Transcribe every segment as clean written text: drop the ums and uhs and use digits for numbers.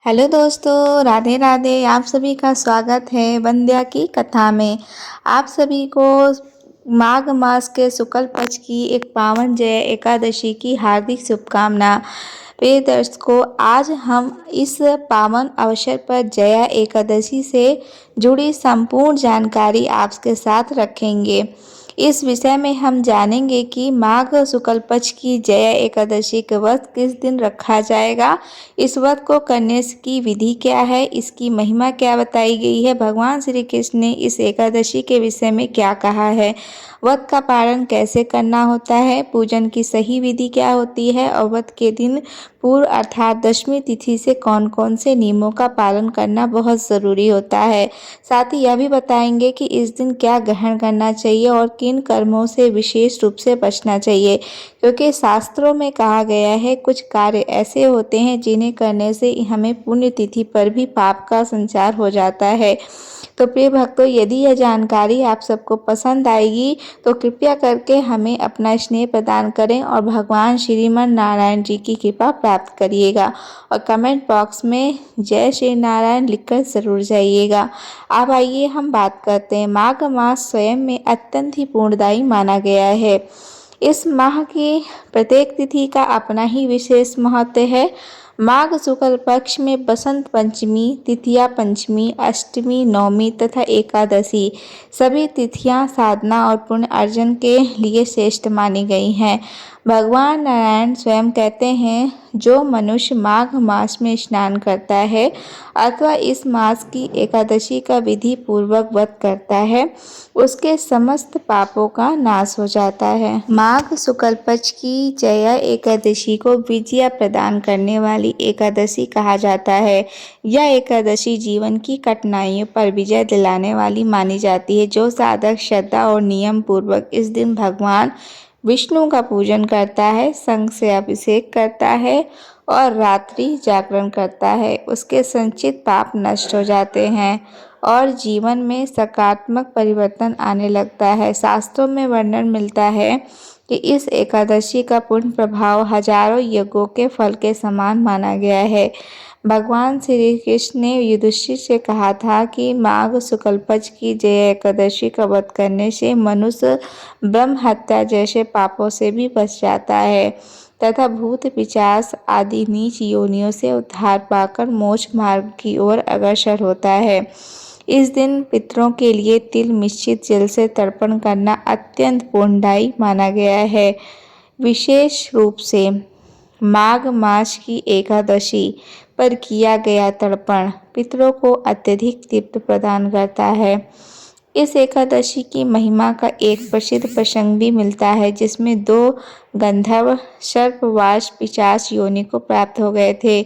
Hello दोस्तों, राधे राधे। आप सभी का स्वागत है वंद्या की कथा में। आप सभी को माघ मास के शुक्ल पक्ष की एक पावन जया एकादशी की हार्दिक शुभकामना। प्रिय दर्शकों, आज हम इस पावन अवसर पर जया एकादशी से जुड़ी संपूर्ण जानकारी आपके साथ रखेंगे। इस विषय में हम जानेंगे कि माघ शुक्ल पक्ष की जया एकादशी का व्रत किस दिन रखा जाएगा, इस व्रत को करने की विधि क्या है, इसकी महिमा क्या बताई गई है, भगवान श्री कृष्ण ने इस एकादशी के विषय में क्या कहा है, व्रत का पालन कैसे करना होता है, पूजन की सही विधि क्या होती है और व्रत के दिन पूर्व अर्थात दशमी तिथि से कौन कौन से नियमों का पालन करना बहुत ज़रूरी होता है। साथ ही यह भी बताएंगे कि इस दिन क्या ग्रहण करना चाहिए और किन कर्मों से विशेष रूप से बचना चाहिए, क्योंकि शास्त्रों में कहा गया है कुछ कार्य ऐसे होते हैं जिन्हें करने से हमें पुण्यतिथि पर भी पाप का संचार हो जाता है। तो प्रिय भक्तों, यदि यह जानकारी आप सबको पसंद आएगी तो कृपया करके हमें अपना स्नेह प्रदान करें और भगवान श्रीमन नारायण जी की कृपा प्राप्त करिएगा और कमेंट बॉक्स में जय श्री नारायण लिखकर जरूर जाइएगा। अब आइए हम बात करते हैं। माघ मास स्वयं में अत्यंत ही पूर्णदायी माना गया है। इस माह की प्रत्येक तिथि का अपना ही विशेष महत्व है। माघ शुक्ल पक्ष में बसंत पंचमी, तृतीया पंचमी, अष्टमी, नवमी तथा एकादशी सभी तिथियां साधना और पुण्य अर्जन के लिए श्रेष्ठ मानी गई हैं। भगवान नारायण स्वयं कहते हैं, जो मनुष्य माघ मास में स्नान करता है अथवा इस मास की एकादशी का विधि पूर्वक व्रत करता है, उसके समस्त पापों का नाश हो जाता है। माघ शुक्ल पक्ष की जया एकादशी को विजय प्रदान करने वाली एकादशी कहा जाता है। यह एकादशी जीवन की कठिनाइयों पर विजय दिलाने वाली मानी जाती है। जो साधक श्रद्धा और नियम पूर्वक इस दिन भगवान विष्णु का पूजन करता है, शंख से अभिषेक करता है और रात्रि जागरण करता है, उसके संचित पाप नष्ट हो जाते हैं और जीवन में सकारात्मक परिवर्तन आने लगता है। शास्त्रों में वर्णन मिलता है कि इस एकादशी का पुण्य प्रभाव हजारों यज्ञों के फल के समान माना गया है। भगवान श्री कृष्ण ने युधिष्ठिर से कहा था कि माघ शुक्ल पक्ष की जया एकादशी का व्रत करने से मनुष्य ब्रह्म हत्या जैसे पापों से भी बच जाता है तथा भूत पिशाच आदि नीच योनियों से उद्धार पाकर मोक्ष मार्ग की ओर अग्रसर होता है। इस दिन पितरों के लिए तिल मिश्रित जल से तर्पण करना अत्यंत पुण्यदायी माना गया है। विशेष रूप से माघ मास की एकादशी पर किया गया तर्पण पितरों को अत्यधिक तृप्ति प्रदान करता है। इस एकादशी की महिमा का एक प्रसिद्ध प्रसंग भी मिलता है, जिसमें दो गंधर्व सर्पवास पिशाच योनि को प्राप्त हो गए थे।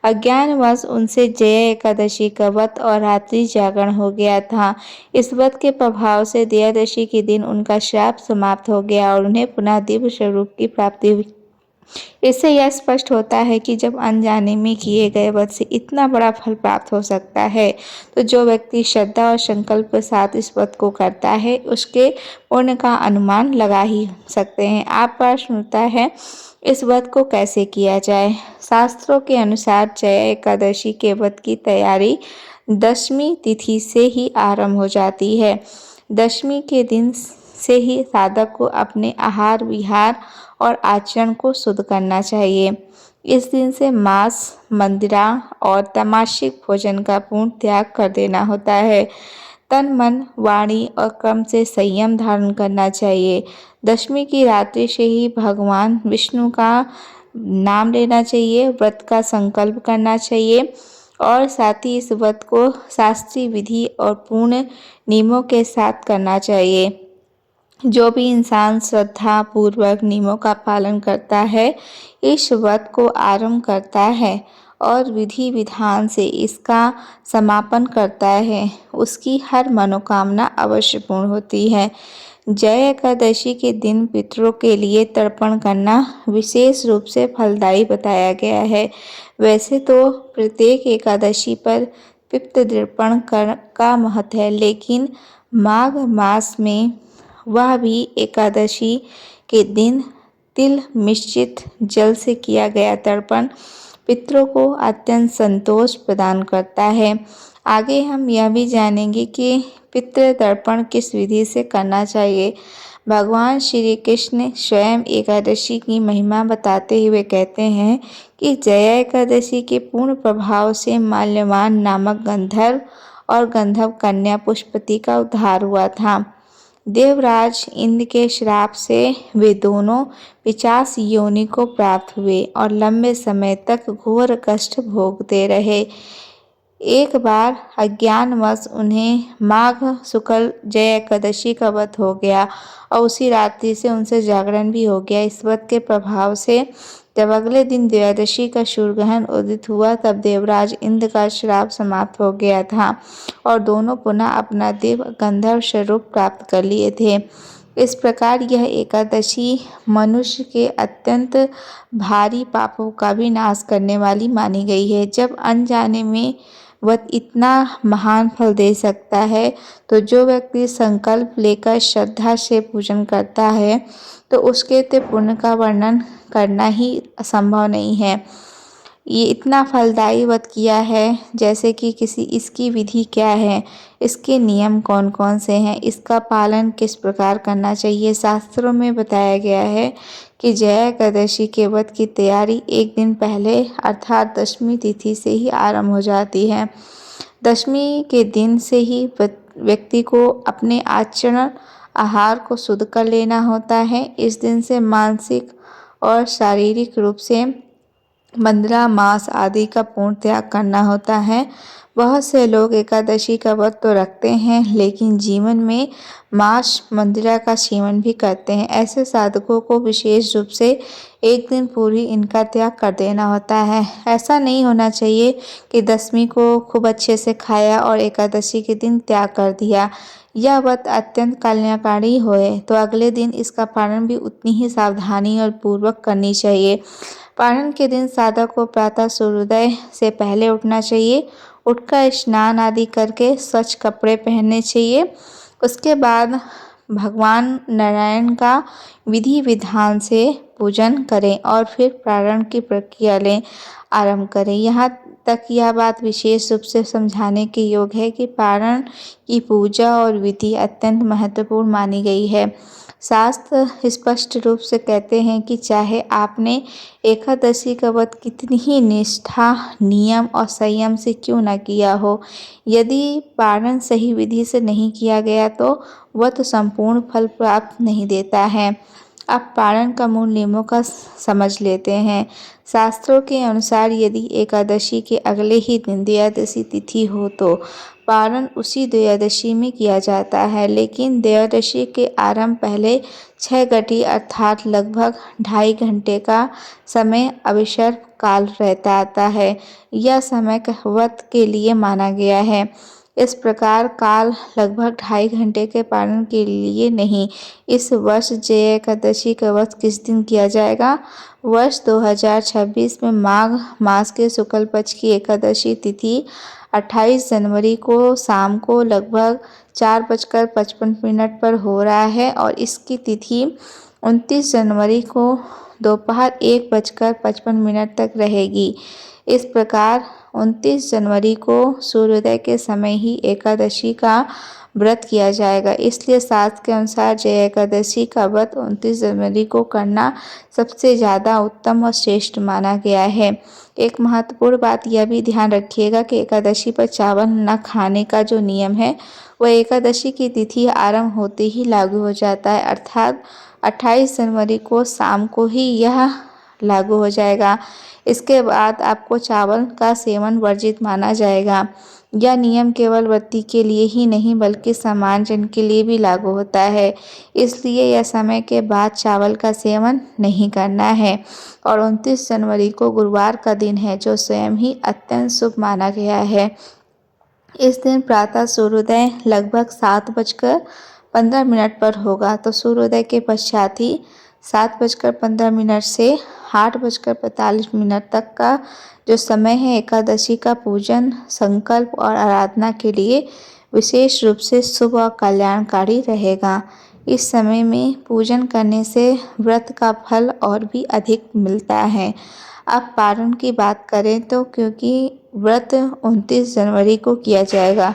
अज्ञानवश उनसे जया एकादशी का व्रत और रात्रि जागरण हो गया था। इस व्रत के प्रभाव से दयादशी के दिन उनका श्राप समाप्त हो गया और उन्हें पुनः दिव्य स्वरूप की प्राप्ति हुई। इससे यह स्पष्ट होता है कि जब अनजाने में किए गए व्रत से इतना बड़ा फल प्राप्त हो सकता है, तो जो व्यक्ति श्रद्धा और संकल्प के साथ इस व्रत को करता है, उसके पुण्य का अनुमान लगा ही सकते हैं। आप प्रश्न उठता है, इस व्रत को कैसे किया जाए? शास्त्रों के अनुसार जया एकादशी के व्रत की तैयारी दशमी तिथि से ही आरंभ हो जाती है। दशमी के दिन से ही साधक को अपने आहार विहार और आचरण को शुद्ध करना चाहिए। इस दिन से मांस, मदिरा और तामसिक भोजन का पूर्ण त्याग कर देना होता है। तन, मन, वाणी और कर्म से संयम धारण करना चाहिए। दशमी की रात्रि से ही भगवान विष्णु का नाम लेना चाहिए, व्रत का संकल्प करना चाहिए और साथ ही इस व्रत को शास्त्रीय विधि और पूर्ण नियमों के साथ करना चाहिए। जो भी इंसान श्रद्धा पूर्वक नियमों का पालन करता है, इस व्रत को आरंभ करता है और विधि विधान से इसका समापन करता है, उसकी हर मनोकामना अवश्य पूर्ण होती है। जया एकादशी के दिन पितरों के लिए तर्पण करना विशेष रूप से फलदायी बताया गया है। वैसे तो प्रत्येक एकादशी पर पितृतर्पण का महत्व है, लेकिन माघ मास में वह भी एकादशी के दिन तिल मिश्रित जल से किया गया तर्पण पितरों को अत्यंत संतोष प्रदान करता है। आगे हम यह भी जानेंगे कि पितृ तर्पण किस विधि से करना चाहिए। भगवान श्री कृष्ण स्वयं एकादशी की महिमा बताते हुए कहते हैं कि जया एकादशी के पूर्ण प्रभाव से माल्यवान नामक गंधर्व और गंधर्व कन्या पुष्पति का उद्धार हुआ था। देवराज इंद्र के श्राप से वे दोनों 50 योनि को प्राप्त हुए और लंबे समय तक घोर कष्ट भोगते रहे। एक बार अज्ञानवश उन्हें माघ शुक्ल जया एकादशी का व्रत हो गया और उसी रात्रि से उनसे जागरण भी हो गया। इस व्रत के प्रभाव से जब अगले दिन द्वादशी का सूर्यग्रहण उदित हुआ तब देवराज इंद्र का श्राप समाप्त हो गया था और दोनों पुनः अपना देव गंधर्व स्वरूप प्राप्त कर लिए थे। इस प्रकार यह एकादशी मनुष्य के अत्यंत भारी पापों का भी नाश करने वाली मानी गई है। जब अनजाने में व्रत इतना महान फल दे सकता है तो जो व्यक्ति संकल्प लेकर श्रद्धा से पूजन करता है तो उसके तो पुण्य का वर्णन करना ही असंभव नहीं है। ये इतना फलदायी व्रत किया है जैसे कि इसकी विधि क्या है, इसके नियम कौन कौन से हैं, इसका पालन किस प्रकार करना चाहिए। शास्त्रों में बताया गया है कि जया एकादशी के व्रत की तैयारी एक दिन पहले अर्थात दशमी तिथि से ही आरंभ हो जाती है। दशमी के दिन से ही व्यक्ति को अपने आचरण आहार को शुद्ध कर लेना होता है। इस दिन से मानसिक और शारीरिक रूप से मंद्रा मांस आदि का पूर्ण त्याग करना होता है। बहुत से लोग एकादशी का व्रत तो रखते हैं लेकिन जीवन में मांस मंदिरा का सेवन भी करते हैं। ऐसे साधकों को विशेष रूप से एक दिन पूर्व इनका त्याग कर देना होता है। ऐसा नहीं होना चाहिए कि दशमी को खूब अच्छे से खाया और एकादशी के दिन त्याग कर दिया। यह व्रत अत्यंत कल्याणकारी होए तो अगले दिन इसका पालन भी उतनी ही सावधानी और पूर्वक करनी चाहिए। पारण के दिन साधक को प्रातः सूर्योदय से पहले उठना चाहिए। उठकर स्नान आदि करके स्वच्छ कपड़े पहनने चाहिए। उसके बाद भगवान नारायण का विधि विधान से पूजन करें और फिर पारण की प्रक्रिया आरंभ करें। यहाँ तक यह बात विशेष रूप से समझाने के योग्य है कि पारण की पूजा और विधि अत्यंत महत्वपूर्ण मानी गई है। शास्त्र स्पष्ट रूप से कहते हैं कि चाहे आपने एकादशी का व्रत कितनी ही निष्ठा, नियम और संयम से क्यों न किया हो, यदि पारण सही विधि से नहीं किया गया तो व्रत संपूर्ण फल प्राप्त नहीं देता है। अब पारण का मूल नियमों का समझ लेते हैं। शास्त्रों के अनुसार यदि एकादशी के अगले ही दिन द्वादशी तिथि हो तो पारण उसी द्वादशी में किया जाता है, लेकिन द्वादशी के आरंभ पहले 6 घटी अर्थात लगभग 2.5 घंटे का समय अवसर काल रहता आता है। यह समय व्रत के लिए माना गया है। इस प्रकार काल लगभग 2.5 घंटे के पालन के लिए नहीं। इस वर्ष जया एकादशी का व्रत किस दिन किया जाएगा? वर्ष 2026 में माघ मास के शुक्ल पक्ष की एकादशी तिथि 28 जनवरी को शाम को लगभग 4:55 पर हो रहा है और इसकी तिथि 29 जनवरी को दोपहर 1:55 तक रहेगी। इस प्रकार 29 जनवरी को सूर्योदय के समय ही एकादशी का व्रत किया जाएगा। इसलिए शास्त्र के अनुसार जया एकादशी का व्रत 29 जनवरी को करना सबसे ज़्यादा उत्तम और श्रेष्ठ माना गया है। एक महत्वपूर्ण बात यह भी ध्यान रखिएगा कि एकादशी पर चावल न खाने का जो नियम है वह एकादशी की तिथि आरंभ होते ही लागू हो जाता है, अर्थात 28 जनवरी को शाम को ही यह लागू हो जाएगा। इसके बाद आपको चावल का सेवन वर्जित माना जाएगा। यह नियम केवल व्रती के लिए ही नहीं बल्कि सामान्य जन के लिए भी लागू होता है। इसलिए यह समय के बाद चावल का सेवन नहीं करना है। और 29 जनवरी को गुरुवार का दिन है जो स्वयं ही अत्यंत शुभ माना गया है। इस दिन प्रातः सूर्योदय लगभग 7:15 पर होगा तो सूर्योदय के पश्चात ही 7:15 से 8:45 तक का जो समय है एकादशी का पूजन, संकल्प और आराधना के लिए विशेष रूप से शुभ और कल्याणकारी रहेगा। इस समय में पूजन करने से व्रत का फल और भी अधिक मिलता है। अब पारण की बात करें तो क्योंकि व्रत 29 जनवरी को किया जाएगा,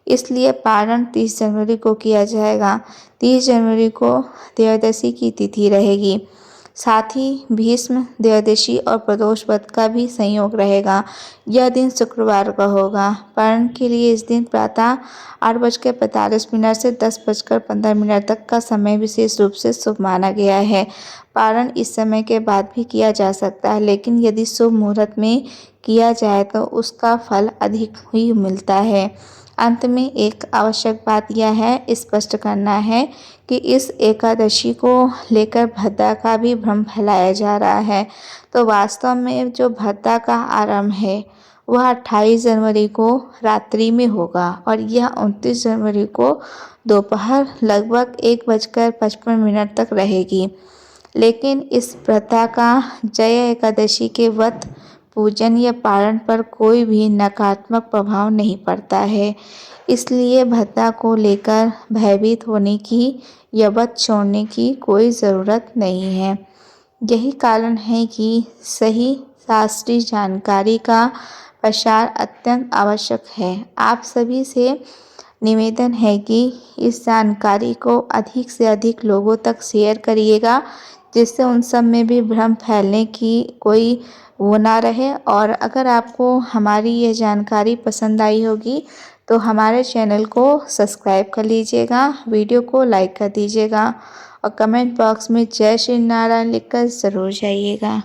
इसलिए पारण 30 जनवरी को किया जाएगा। 30 जनवरी को त्रयोदशी की तिथि रहेगी। साथ ही भीष्म, द्वादशी और प्रदोष व्रत का भी संयोग रहेगा। यह दिन शुक्रवार का होगा। पारण के लिए इस दिन प्रातः 8:45 से 10:15 तक का समय विशेष रूप से शुभ माना गया है। पारण इस समय के बाद भी किया जा सकता है, लेकिन यदि शुभ मुहूर्त में किया जाए तो उसका फल अधिक ही मिलता है। अंत में एक आवश्यक बात यह है स्पष्ट करना है कि इस एकादशी को लेकर भद्दा का भी भ्रम फैलाया जा रहा है। तो वास्तव में जो भद्दा का आरंभ है वह 28 जनवरी को रात्रि में होगा और यह 29 जनवरी को दोपहर लगभग 1:55 तक रहेगी। लेकिन इस प्रथा का जया एकादशी के व्रत पूजन या पारण पर कोई भी नकारात्मक प्रभाव नहीं पड़ता है, इसलिए भद्दा को लेकर भयभीत होने की या व्रत छोड़ने की कोई ज़रूरत नहीं है। यही कारण है कि सही शास्त्रीय जानकारी का प्रसार अत्यंत आवश्यक है। आप सभी से निवेदन है कि इस जानकारी को अधिक से अधिक लोगों तक शेयर करिएगा, जिससे उन सब में भी भ्रम फैलने की कोई वो ना रहे। और अगर आपको हमारी ये जानकारी पसंद आई होगी तो हमारे चैनल को सब्सक्राइब कर लीजिएगा, वीडियो को लाइक कर दीजिएगा और कमेंट बॉक्स में जय श्री नारायण लिखकर ज़रूर जाइएगा।